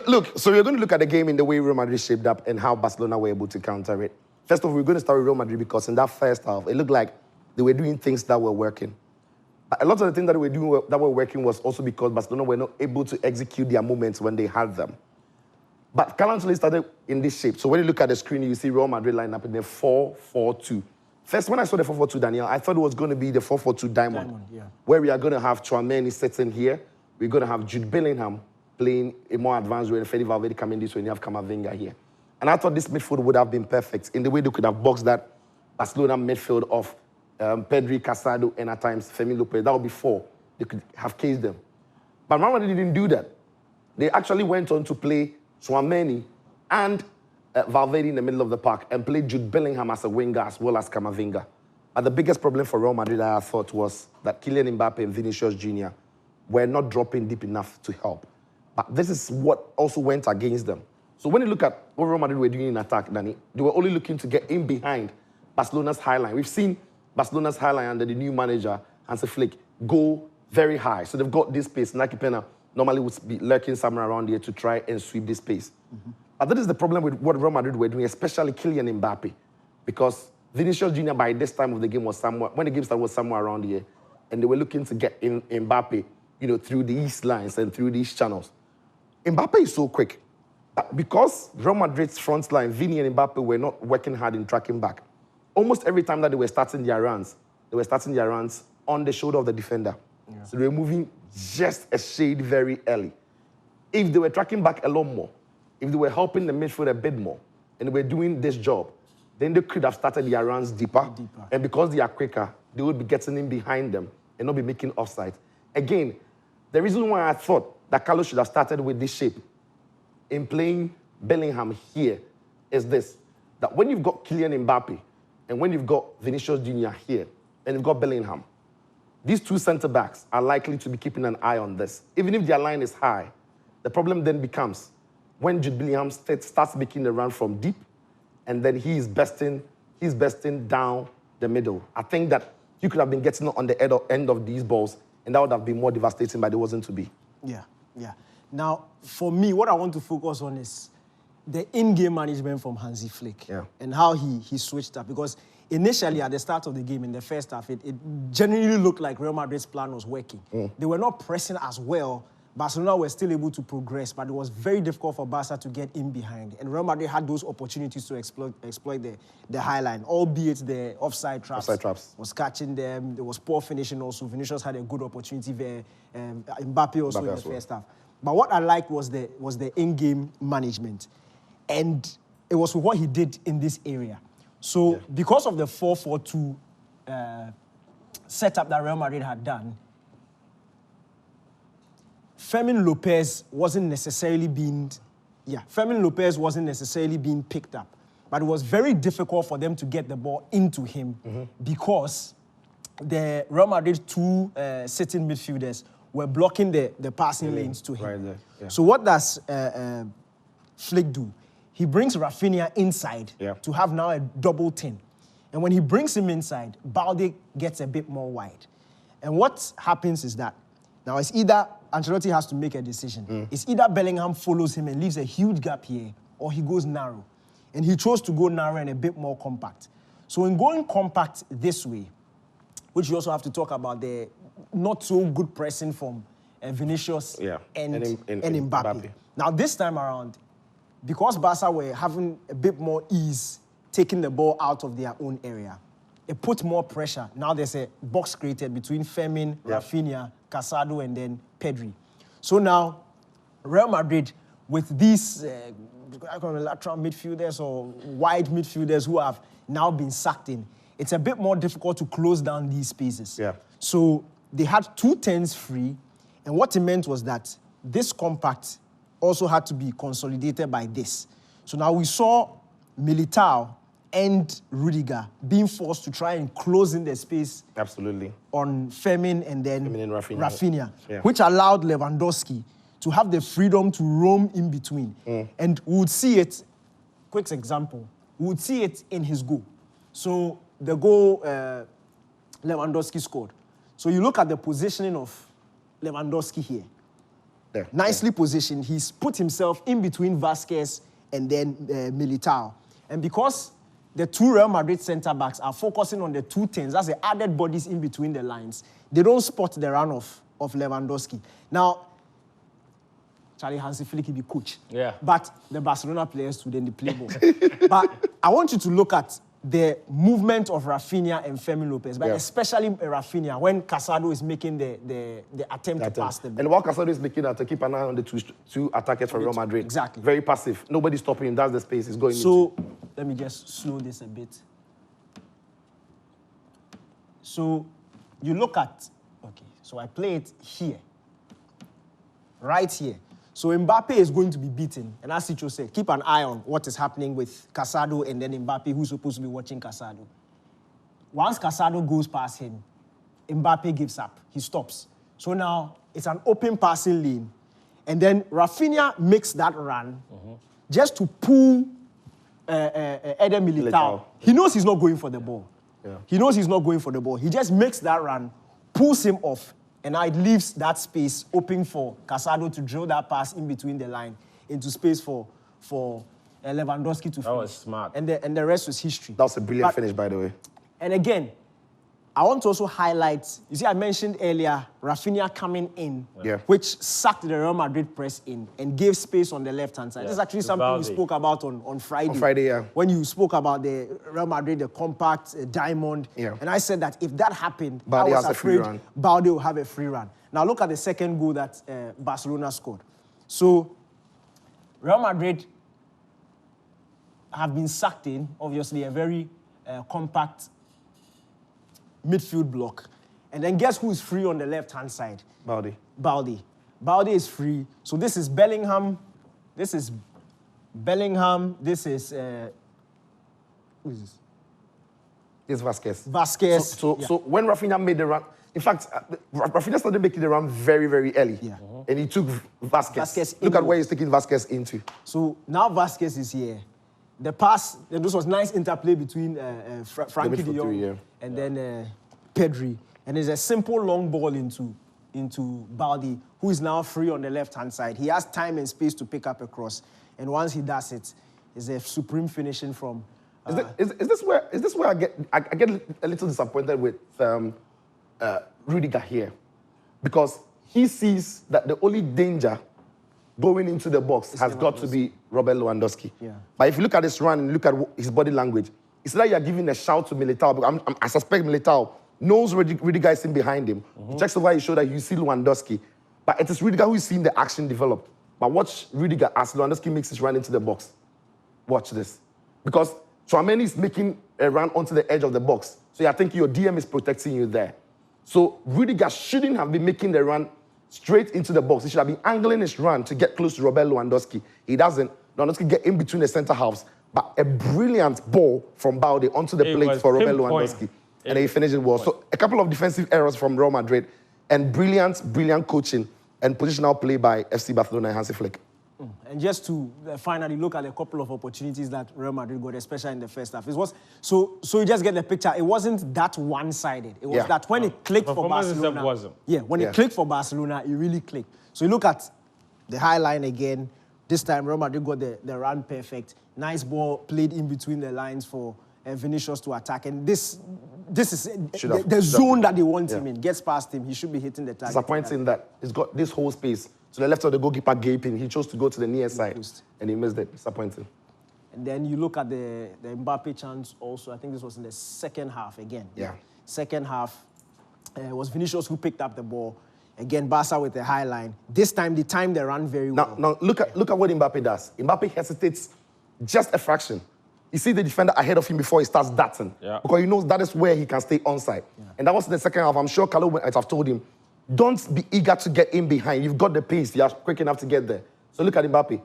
Look, so we're going to look at the game in the way Real Madrid shaped up and how Barcelona were able to counter it. First of all, we're going to start with Real Madrid because in that first half, it looked like they were doing things that were working. A lot of the things that they were doing that were working was also because Barcelona were not able to execute their movements when they had them. But Carlo Ancelotti started in this shape. So when you look at the screen, you see Real Madrid line up in the 4-4-2. First, when I saw the 4-4-2, Daniel, I thought it was going to be the 4-4-2 diamond, where we are going to have Tchouaméni sitting here. We're going to have Jude Bellingham playing a more advanced way, and Fede Valverde coming this way, and you have Camavinga here. And I thought this midfield would have been perfect in the way they could have boxed that Barcelona midfield of Pedri, Casado, and at times Fermin Lopez. That would be four. They could have cased them. But Real Madrid didn't do that. They actually went on to play Tchouaméni and Valverde in the middle of the park and played Jude Bellingham as a winger as well as Camavinga. But the biggest problem for Real Madrid, I thought, was that Kylian Mbappe and Vinicius Jr. were not dropping deep enough to help. But this is what also went against them. So when you look at what Real Madrid were doing in attack, Danny, they were only looking to get in behind Barcelona's high line. We've seen Barcelona's high line under the new manager, Hansi Flick, go very high. So they've got this space. Naki Pena normally would be lurking somewhere around here to try and sweep this space. But that is the problem with what Real Madrid were doing, especially Kylian Mbappe, because Vinicius Jr. by this time of the game was somewhere, when the game started, was somewhere around here, and they were looking to get in Mbappe, through these lines and through these channels. Mbappe is so quick. But because Real Madrid's front line, Vini and Mbappe, were not working hard in tracking back, almost every time that they were starting their runs, on the shoulder of the defender. Yeah. So they were moving just a shade very early. If they were tracking back a lot more, if they were helping the midfield a bit more, and they were doing this job, then they could have started their runs deeper. And because they are quicker, they would be getting in behind them and not be making offside. Again, the reason why I thought that Carlos should have started with this shape in playing Bellingham here is this, that when you've got Kylian Mbappe and when you've got Vinicius Jr. here and you've got Bellingham, these two centre-backs are likely to be keeping an eye on this. Even if their line is high, the problem then becomes when Jude Bellingham starts making the run from deep and then he's besting down the middle. I think that you could have been getting on the end of these balls and that would have been more devastating, but it wasn't to be. Yeah. Now, for me, what I want to focus on is the in-game management from Hansi Flick and how he switched up. Because initially, at the start of the game, in the first half, it genuinely looked like Real Madrid's plan was working. They were not pressing as well. Barcelona were still able to progress, but it was very difficult for Barca to get in behind. And Real Madrid had those opportunities to exploit the high line, albeit the offside traps was catching them. There was poor finishing also. Vinicius had a good opportunity there. Mbappe also in the first half. But what I liked was the in-game management. And it was what he did in this area. So because of the 4-4-2 setup that Real Madrid had done, Fermin Lopez wasn't necessarily being picked up. But it was very difficult for them to get the ball into him because the Real Madrid two sitting midfielders were blocking the passing lanes to him. Right there. Yeah. So what does Flick do? He brings Rafinha inside to have now a double 10. And when he brings him inside, Balde gets a bit more wide. And what happens is that now it's either Ancelotti has to make a decision. It's either Bellingham follows him and leaves a huge gap here, or he goes narrow. And he chose to go narrow and a bit more compact. So in going compact this way, which you also have to talk about the not so good pressing from Vinicius and Mbappe. Now this time around, because Barca were having a bit more ease taking the ball out of their own area, it put more pressure. Now there's a box created between Fermin, Rafinha, Casado, and then Pedri. So now, Real Madrid, with these lateral midfielders or wide midfielders who have now been sucked in, it's a bit more difficult to close down these spaces. Yeah. So they had 2 10s free, and what it meant was that this compact also had to be consolidated by this. So now we saw Militao and Rudiger being forced to try and close in the space on Fermin and then Rafinha. Which allowed Lewandowski to have the freedom to roam in between. And we would see it, quick example, we would see it in his goal. So the goal Lewandowski scored. So you look at the positioning of Lewandowski here. There. Nicely positioned. He's put himself in between Vasquez and then Militao. And because the two Real Madrid centre-backs are focusing on the 210s, that's the added bodies in between the lines, they don't spot the run of Lewandowski. Now, Charlie Hansi Flick will be coach. Yeah. But the Barcelona players too, then they play ball. But I want you to look at the movement of Rafinha and Fermin Lopez, but especially Rafinha when Casado is making the attempt to pass the ball. And while Casado is making that, to keep an eye on the two attackers for Real Madrid. Exactly. Very passive. Nobody's stopping him. That's the space he's going So, let me just slow this a bit. So, you look at, okay, so I play it here, right here. So Mbappe is going to be beaten. And as Sitso said, keep an eye on what is happening with Casado and then Mbappe, who's supposed to be watching Casado. Once Casado goes past him, Mbappe gives up. He stops. So now it's an open passing lane. And then Rafinha makes that run just to pull Eder Militao. He knows he's not going for the ball. Yeah. He knows he's not going for the ball. He just makes that run, pulls him off, and now it leaves that space open for Casado to drill that pass in between the line into space for Lewandowski to finish. That was smart. And the rest was history. That was a brilliant finish, by the way. And again, I want to also highlight, you see, I mentioned earlier, Rafinha coming in, which sucked the Real Madrid press in and gave space on the left-hand side. This is actually something we spoke about on Friday. On Friday, yeah. When you spoke about the Real Madrid, the compact diamond. Yeah. And I said that if that happened, Balde I was has a free afraid run. Balde will have a free run. Now look at the second goal that Barcelona scored. So, Real Madrid have been sucked in, obviously, a very compact midfield block. And then guess who is free on the left-hand side? Balde. Balde is free. So this is Bellingham. This is Bellingham. This is... who is this? It's Vasquez. Vasquez. So when Rafinha made the run... In fact, Rafinha started making the run very, very early. Yeah. And he took Vasquez. Look in at where he's taking Vasquez into. So now Vasquez is here. The pass, this was nice interplay between Frankie de Jong and then Pedri. And it's a simple long ball into Balde, who is now free on the left-hand side. He has time and space to pick up a cross. And once he does it, it's a supreme finishing from... Is this where I get a little disappointed with Rudiger here? Because he sees that the only danger going into the box has got to be Robert Lewandowski. Yeah. But if you look at this run and look at his body language, it's like you're giving a shout to Militao. Because I suspect Militao knows Rudiger is in behind him. He checks over his shoulder, you see Lewandowski. But it is Rudiger who is seeing the action develop. But watch Rudiger as Lewandowski makes his run into the box. Watch this. Because Tchouameni is making a run onto the edge of the box. So you're thinking your DM is protecting you there. So Rudiger shouldn't have been making the run straight into the box. He should have been angling his run to get close to Robert Lewandowski. He doesn't. Lewandowski get in between the centre halves. But a brilliant ball from Balde onto the plate for Robert Lewandowski. And then he finished it well. So a couple of defensive errors from Real Madrid and brilliant coaching and positional play by FC Barcelona and Hansi Flick. And just to finally look at a couple of opportunities that Real Madrid got, especially in the first half. It was so you just get the picture. It wasn't that one-sided. It was that when it clicked for Barcelona. When it clicked for Barcelona, it really clicked. So you look at the high line again. This time, Real Madrid got the run perfect. Nice ball played in between the lines for Vinicius to attack. And this is the zone that they want him in. Gets past him, he should be hitting the target. Disappointing that he's got this whole space. To the left of the goalkeeper gaping. He chose to go to the near side. And he missed it. Disappointing. And then you look at the Mbappe chance also. I think this was in the second half again. Yeah. Second half, it was Vinicius who picked up the ball. Again, Barca with the high line. This time, they timed the run very well. Now look at what Mbappe does. Mbappe hesitates just a fraction. You see the defender ahead of him before he starts darting. Yeah. Because he knows that is where he can stay onside. Yeah. And that was in the second half. I'm sure Carlo might have told him, don't be eager to get in behind. You've got the pace. You're quick enough to get there. So look at Mbappe.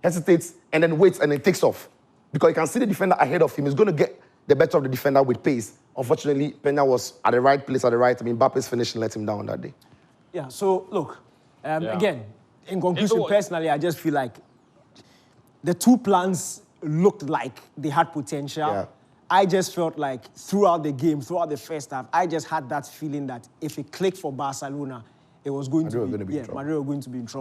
Hesitates and then waits and then takes off. Because you can see the defender ahead of him. He's going to get the better of the defender with pace. Unfortunately, Peña was at the right place at the right time. Mbappe's finishing let him down that day. Yeah, so look, again, in conclusion, personally, I just feel like the two plans looked like they had potential. Yeah. I just felt like throughout the game, throughout the first half, I just had that feeling that if it clicked for Barcelona, it was going to be Madrid were going to be in trouble.